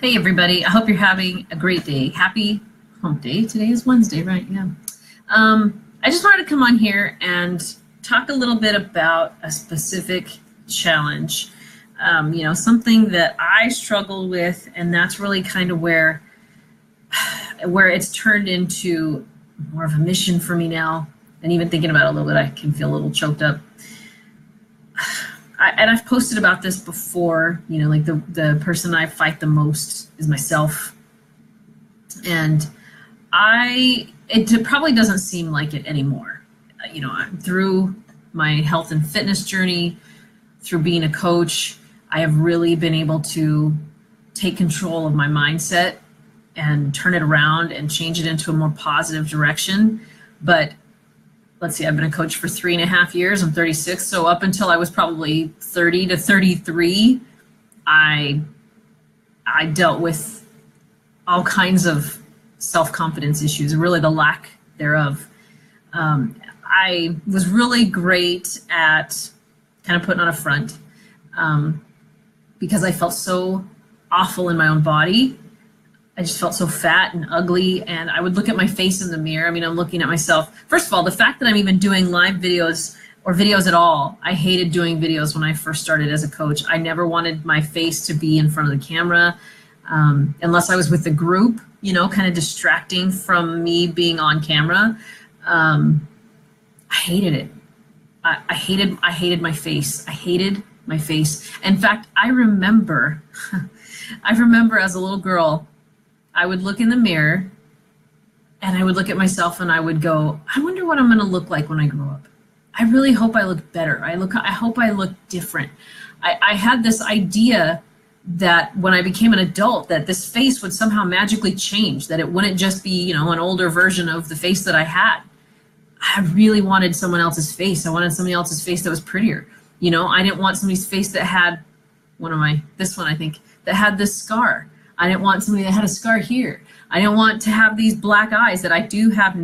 Hey everybody, I hope you're having a great day. Happy hump day. Today is Wednesday, right? Yeah. I just wanted to come on here and talk a little bit about a specific challenge. Something that I struggle with, and that's really kind of where it's turned into more of a mission for me now. And even thinking about it a little bit, I can feel a little choked up. I've posted about this before, like the person I fight the most is myself. And it probably doesn't seem like it anymore. Through my health and fitness journey, through being a coach, I have really been able to take control of my mindset and turn it around and change it into a more positive direction. But let's see, I've been a coach for 3.5 years. I'm 36. So up until I was probably 30 to 33, I dealt with all kinds of self-confidence issues, really the lack thereof. I was really great at kind of putting on a front because I felt so awful in my own body. I just felt so fat and ugly, and I would look at my face in the mirror. I mean, I'm looking at myself. First of all, the fact that I'm even doing live videos or videos at all, I hated doing videos when I first started as a coach. I never wanted my face to be in front of the camera unless I was with a group, kind of distracting from me being on camera. I hated it. I hated my face. I hated my face. In fact, I remember as a little girl, I would look in the mirror and I would look at myself and I would go, I wonder what I'm going to look like when I grow up. I really hope I look better. I hope I look different. I had this idea that when I became an adult, that this face would somehow magically change, that it wouldn't just be, an older version of the face that I had. I really wanted someone else's face. I wanted somebody else's face that was prettier. I didn't want somebody's face that had that had this scar. I didn't want somebody that had a scar here. I didn't want to have these black eyes that I do have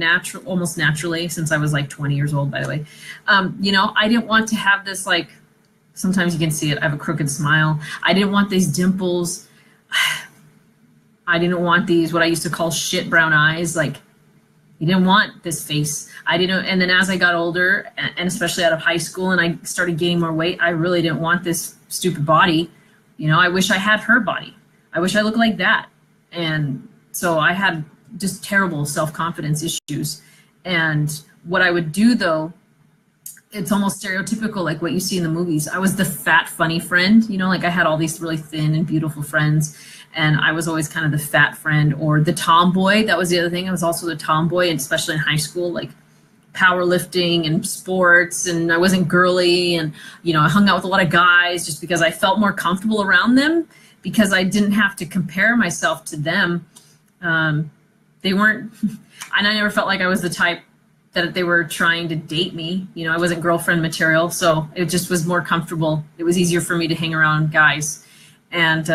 almost naturally since I was like 20 years old, by the way. I didn't want to have this, like, sometimes you can see it, I have a crooked smile. I didn't want these dimples. I didn't want these, what I used to call shit brown eyes. Like, you didn't want this face. And then as I got older, and especially out of high school, and I started gaining more weight, I really didn't want this stupid body. I wish I had her body. I wish I looked like that. And so I had just terrible self-confidence issues. And what I would do, though, it's almost stereotypical, like what you see in the movies. I was the fat, funny friend, like I had all these really thin and beautiful friends. And I was always kind of the fat friend, or the tomboy. That was the other thing. I was also the tomboy, and especially in high school, like powerlifting and sports, and I wasn't girly. And, I hung out with a lot of guys just because I felt more comfortable around them, because I didn't have to compare myself to them. They weren't, and I never felt like I was the type that they were trying to date me. I wasn't girlfriend material, so it just was more comfortable. It was easier for me to hang around guys. And,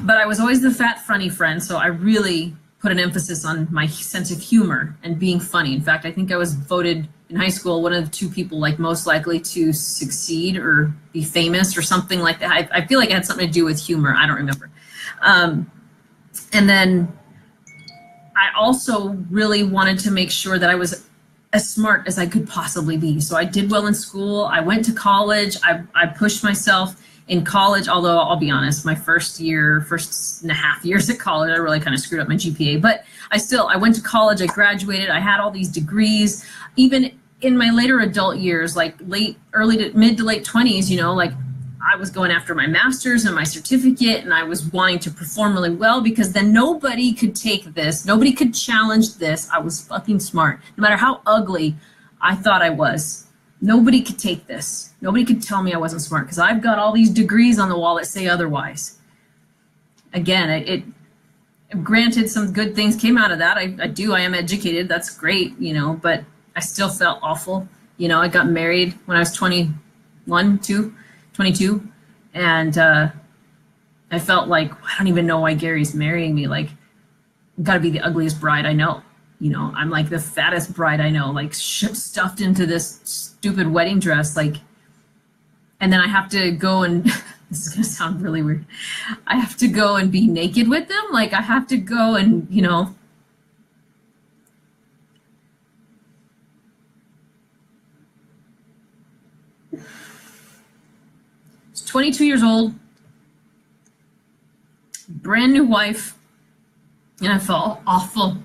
but I was always the fat, funny friend, so I really put an emphasis on my sense of humor and being funny. In fact, I think I was voted in high school one of the 2 people like most likely to succeed or be famous or something like that. I feel like it had something to do with humor. I don't remember. And then I also really wanted to make sure that I was as smart as I could possibly be. So I did well in school. I went to college. I pushed myself in college, although I'll be honest, my first 1.5 years at college, I really kind of screwed up my GPA. But I went to college, I graduated, I had all these degrees. Even in my later adult years, like mid to late 20s, like I was going after my master's and my certificate, and I was wanting to perform really well, because then nobody could take this. Nobody could challenge this. I was fucking smart. No matter how ugly I thought I was, nobody could take this. Nobody could tell me I wasn't smart, because I've got all these degrees on the wall that say otherwise. Again, granted, some good things came out of that. I am educated. That's great, but I still felt awful. I got married when I was 22, and I felt like, I don't even know why Gary's marrying me. Like, I've got to be the ugliest bride I know. I'm like the fattest bride I know, like stuffed into this stupid wedding dress. Like, and then I have to go and this is going to sound really weird. I have to go and be naked with them. Like I have to go and, you know, I was 22 years old, brand new wife, and I felt awful.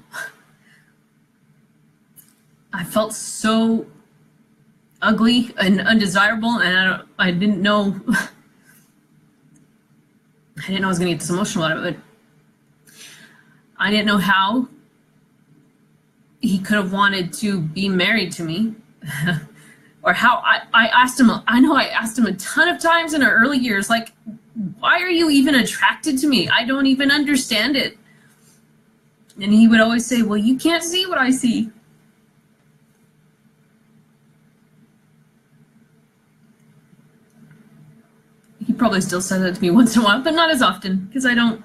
I felt so ugly and undesirable, and I didn't know I was going to get this emotional out of it. I didn't know how he could have wanted to be married to me. Or how I asked him, I know I asked him a ton of times in our early years, like, why are you even attracted to me? I don't even understand it. And he would always say, well, you can't see what I see. He probably still says that to me once in a while, but not as often, because I don't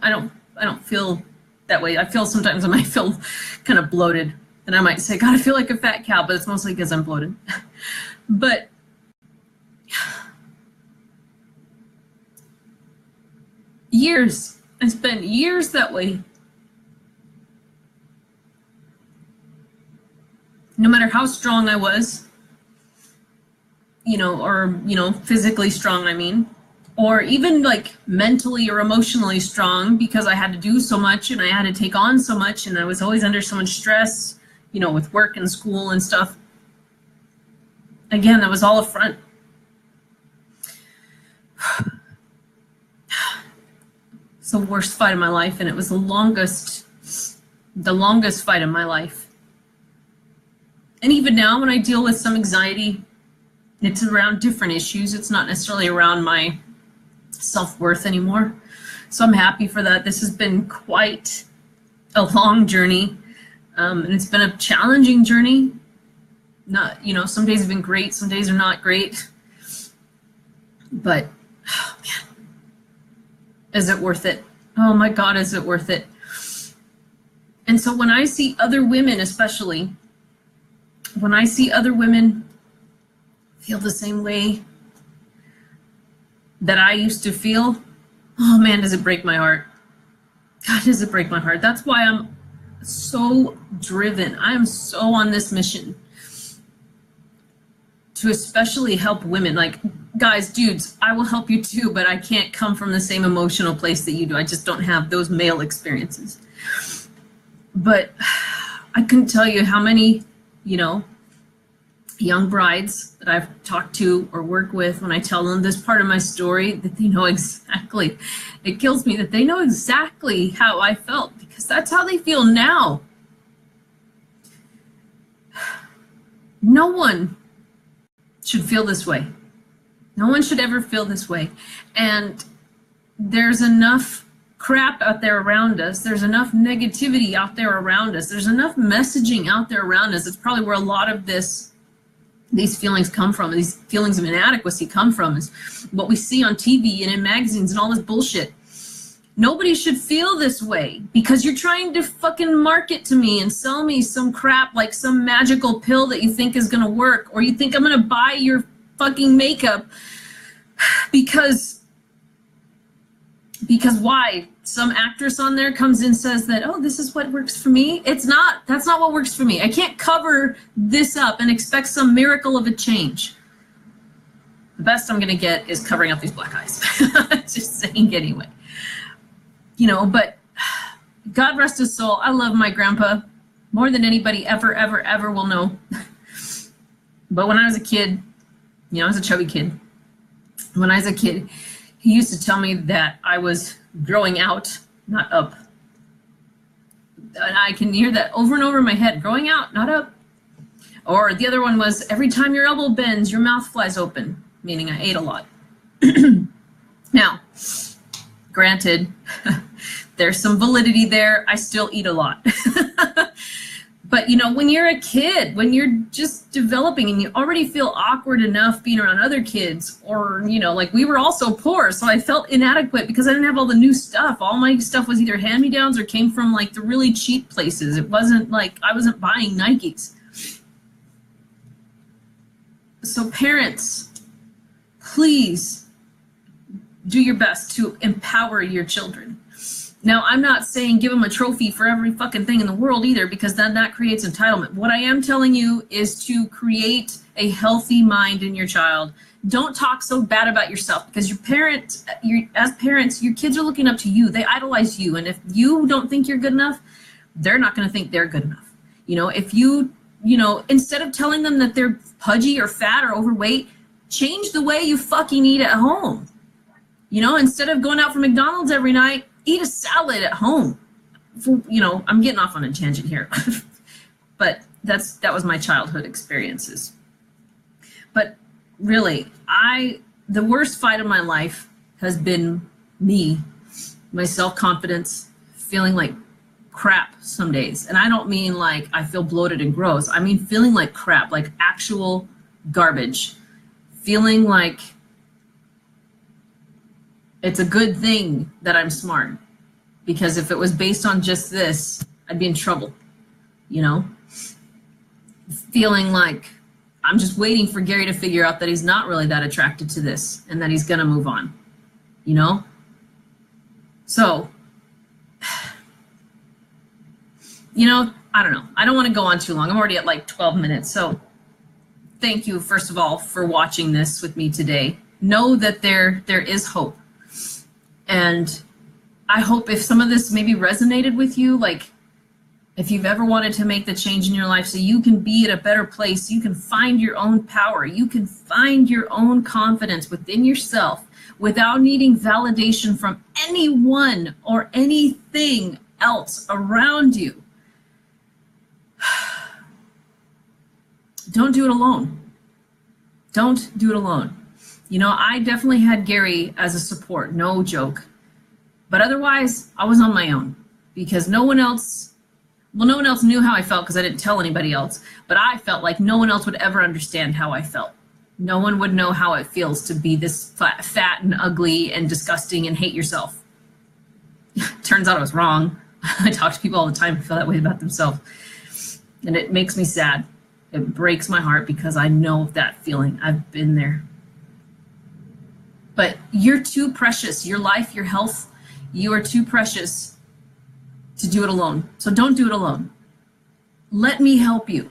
feel that way. I feel sometimes I might feel kind of bloated, and I might say, God, I feel like a fat cow, but it's mostly because I'm bloated. But years, I spent years that way. No matter how strong I was, you know, or, you know, physically strong, I mean, or even like mentally or emotionally strong, because I had to do so much and I had to take on so much and I was always under so much stress, you know, with work and school and stuff. Again, that was all a front. It's the worst fight of my life, and it was the longest fight of my life. And even now, when I deal with some anxiety, it's around different issues. It's not necessarily around my self-worth anymore. So I'm happy for that. This has been quite a long journey, and it's been a challenging journey. Not, you know, some days have been great, some days are not great. But, oh man, is it worth it? Oh my God, is it worth it? And so when I see other women, especially, when I see other women feel the same way that I used to feel, oh man, does it break my heart. God, does it break my heart. That's why I'm so driven. I am so on this mission to especially help women. Like, guys, dudes, I will help you too, but I can't come from the same emotional place that you do. I just don't have those male experiences. But I couldn't tell you how many, you know, young brides that I've talked to or work with, when I tell them this part of my story, that they know exactly, it kills me that they know exactly how I felt, because that's how they feel now. No one should feel this way. No one should ever feel this way. And there's enough crap out there around us. There's enough negativity out there around us. There's enough messaging out there around us. It's probably where a lot of these feelings come from. These feelings of inadequacy come from, is what we see on TV and in magazines and all this bullshit. Nobody should feel this way, because you're trying to fucking market to me and sell me some crap, like some magical pill that you think is going to work, or you think I'm going to buy your fucking makeup because why? Some actress on there comes in and says that, oh, this is what works for me. It's not. That's not what works for me. I can't cover this up and expect some miracle of a change. The best I'm going to get is covering up these black eyes. Just saying anyway. You know, but God rest his soul. I love my grandpa more than anybody ever, ever, ever will know. But when I was a kid, you know, I was a chubby kid. When I was a kid, he used to tell me that I was growing out, not up. And I can hear that over and over in my head, growing out, not up. Or the other one was, every time your elbow bends, your mouth flies open, meaning I ate a lot. Now, granted, there's some validity there. I still eat a lot. But, you know, when you're a kid, when you're just developing and you already feel awkward enough being around other kids, or, you know, like we were also poor, so I felt inadequate because I didn't have all the new stuff. All my stuff was either hand-me-downs or came from like the really cheap places. It wasn't like I wasn't buying Nikes. So parents, please do your best to empower your children. Now, I'm not saying give them a trophy for every fucking thing in the world either, because then that creates entitlement. What I am telling you is to create a healthy mind in your child. Don't talk so bad about yourself, because as parents, your kids are looking up to you. They idolize you. And if you don't think you're good enough, they're not going to think they're good enough. If you instead of telling them that they're pudgy or fat or overweight, change the way you fucking eat at home. Instead of going out for McDonald's every night, eat a salad at home. I'm getting off on a tangent here, but that was my childhood experiences. But really, the worst fight of my life has been me, my self-confidence, feeling like crap some days. And I don't mean like I feel bloated and gross. I mean feeling like crap, like actual garbage. Feeling like it's a good thing that I'm smart, because if it was based on just this, I'd be in trouble, Feeling like I'm just waiting for Gary to figure out that he's not really that attracted to this and that he's going to move on, So, I don't know. I don't want to go on too long. I'm already at like 12 minutes. So thank you, first of all, for watching this with me today. Know that there is hope. And I hope if some of this maybe resonated with you, like if you've ever wanted to make the change in your life so you can be at a better place, you can find your own power, you can find your own confidence within yourself without needing validation from anyone or anything else around you. Don't do it alone. Don't do it alone. I definitely had Gary as a support, no joke. But otherwise, I was on my own, because no one else knew how I felt, because I didn't tell anybody else. But I felt like no one else would ever understand how I felt. No one would know how it feels to be this fat and ugly and disgusting and hate yourself. Turns out I was wrong. I talk to people all the time who feel that way about themselves. And it makes me sad. It breaks my heart, because I know that feeling. I've been there. But you're too precious. Your life, your health, you are too precious to do it alone. So don't do it alone. Let me help you.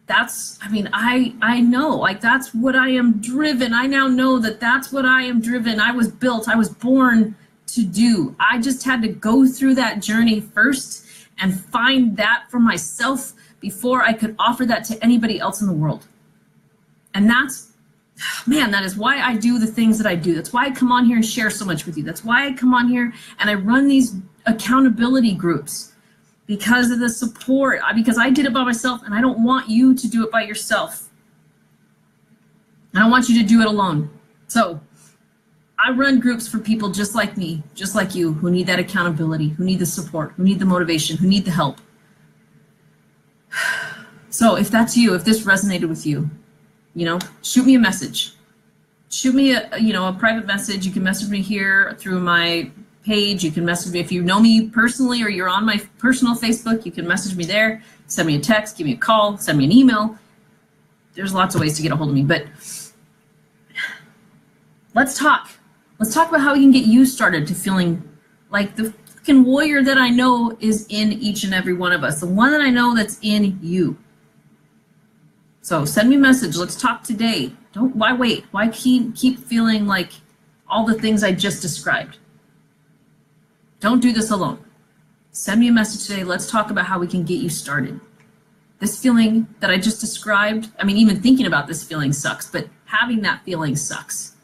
I know, like that's what I am driven. I now know that that's what I am driven. I was born to do. I just had to go through that journey first and find that for myself before I could offer that to anybody else in the world. And that is why I do the things that I do. That's why I come on here and share so much with you. That's why I come on here and I run these accountability groups, because of the support, because I did it by myself, and I don't want you to do it by yourself. I don't want you to do it alone. So I run groups for people just like me, just like you, who need that accountability, who need the support, who need the motivation, who need the help. So if that's you, if this resonated with you, shoot me a message. Shoot me a private message. You can message me here through my page. You can message me if you know me personally, or you're on my personal Facebook. You can message me there. Send me a text, give me a call, send me an email. There's lots of ways to get a hold of me, but let's talk. Let's talk about how we can get you started to feeling like the fucking warrior that I know is in each and every one of us. The one that I know that's in you. So send me a message. Let's talk today. Why wait? Why keep feeling like all the things I just described? Don't do this alone. Send me a message today. Let's talk about how we can get you started. This feeling that I just described, even thinking about this feeling sucks, but having that feeling sucks.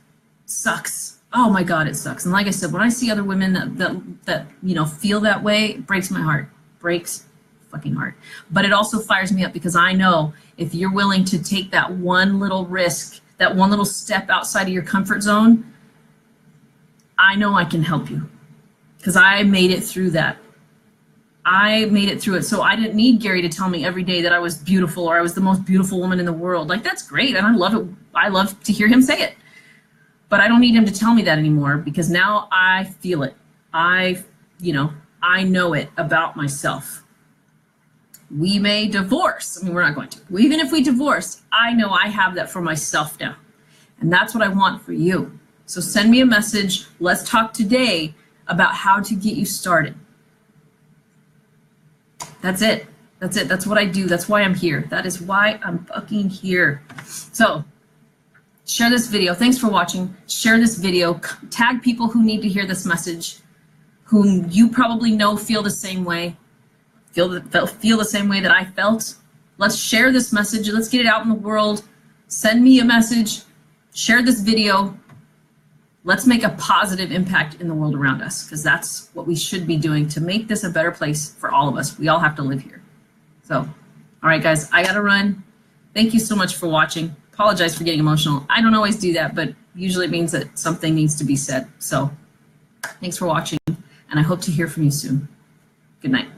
Sucks. Oh my God, it sucks. And like I said, when I see other women that feel that way, it breaks my heart. Breaks fucking heart. But it also fires me up, because I know if you're willing to take that one little risk, that one little step outside of your comfort zone, I know I can help you, because I made it through that. I made it through it. So I didn't need Gary to tell me every day that I was beautiful, or I was the most beautiful woman in the world. Like, that's great, and I love it. I love to hear him say it. But I don't need him to tell me that anymore, because now I feel it. I know it about myself. We may divorce. We're not going to. Even if we divorce, I know I have that for myself now. And that's what I want for you. So send me a message. Let's talk today about how to get you started. That's it. That's it. That's what I do. That's why I'm here. That is why I'm fucking here. So share this video. Thanks for watching. Share this video. Tag people who need to hear this message, whom you probably know feel the same way, feel the same way that I felt. Let's share this message. Let's get it out in the world. Send me a message. Share this video. Let's make a positive impact in the world around us, because that's what we should be doing to make this a better place for all of us. We all have to live here. So, all right, guys, I gotta run. Thank you so much for watching. Apologize for getting emotional. I don't always do that, but usually it means that something needs to be said. So thanks for watching, and I hope to hear from you soon. Good night.